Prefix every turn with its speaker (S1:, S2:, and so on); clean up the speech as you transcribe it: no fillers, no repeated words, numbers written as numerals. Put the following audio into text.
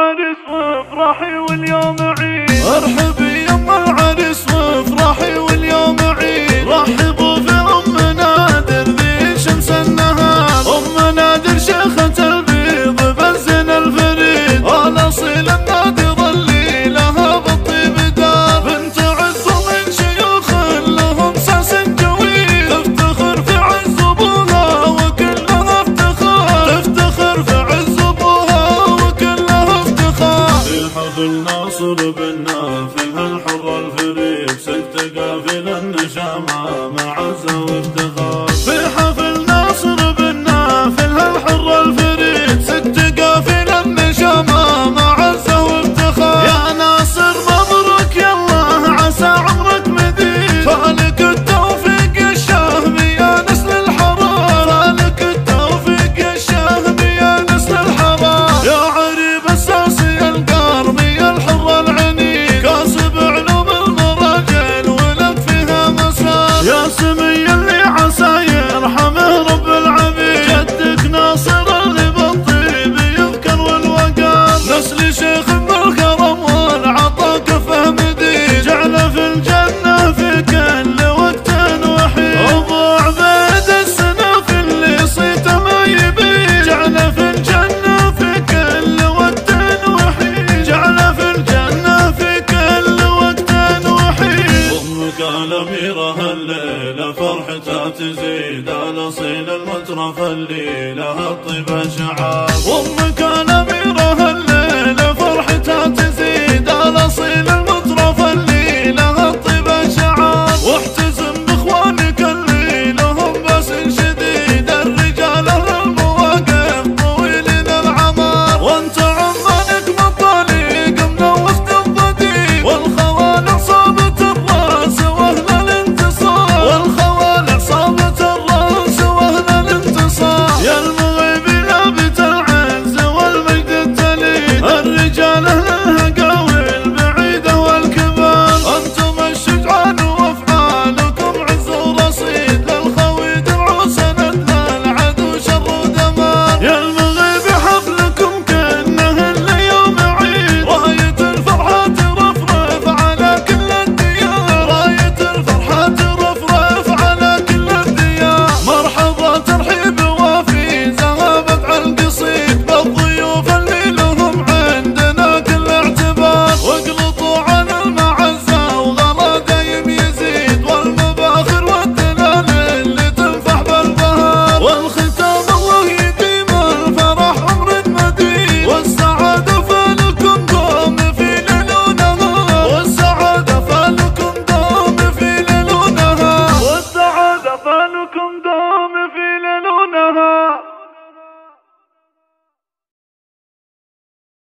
S1: العريس وافرحي واليوم عيد.
S2: ارحبي يما العريس وافرحي واليوم عيد. رحبوا في ام نادر ذي شمس النهار، ام نادر شيخة البيض بنزين الفريد، الاصيل النادر اللي لها بالطيب دار، بنت عز من شيوخ لهم ساس جويد، تفتخر في عز ابوها وكلها افتخار، تفتخر في عز ابوها وكلها افتخار. في حفل ناصر بن نافل الحر الفريد، ست قافل النشامة مع عزة وافتخار. في حفل ناصر بن نافل الحر الفريد، ست قافل النشامة مع عزة وافتخار. يا ناصر مبروك يالله عسى عمرك مديد، فالك التوفيق الشهم يا نسل الحرار، فالك التوفيق الشهم يا نسل الحرار. يا عريب الساسي القرمي الحر العني، كاسب علوم المراجل ولك فيها مسار. يا سمي اللي عسى يرحمه رب العبيد، جدك ناصر اللي بالطيب يذكر والوقار، نسل شيخ بالكرم والعطا كفه مديد، جعله في الجنة في كل وقت وحيد. ابو عبيد السناف اللي صيته ما يبيد، جعله في الجنة في كل وقت وحيد، جعله في الجنة في كل وقت وحيد. امك الاميرة الليلة فرحتها تزيد، الاصيل المترف اللي لها الطيب شعار. امك الاميرة الليلة فرحتها تزيد، الاصيل المترف اللي لها الطيب شعار. واحتزم باخوانك اللي لهم باس شديد، الرجال المواقف طويلين العمار، وانت عمانك مطاليق من وسط الضديق، والخوال عصابة الراس واهل الانتصار، والخوال عصابة الراس واهل الانتصار. يا المغيب لابت العز والمجد التليد، الرجال اهل الهقاويل بعيدة والكبار، انتم الشجعان وافعالكم عز ورصيد، للخويد العسند للعدو شر ودمار. يا المغيب حفلكم كانه اليوم عيد، راية الفرحة ترفرف على كل الديار، راية الفرحة ترفرف على كل الديار. مرحبا ترحيب وفي زهابة على القصيد، بالضيوف اللي لهم عندنا كل اعتبار، واقلطوا عن المعزة وغلا دايم يزيد، والمباخر والدلال اللي تنفح بالبهار، والختام الله يديم الفرح عمر مديد، والسعادة فالكم دوم في ليل ونهار، والسعادة فالكم دوم في ليل ونهار، والسعادة فالكم دوم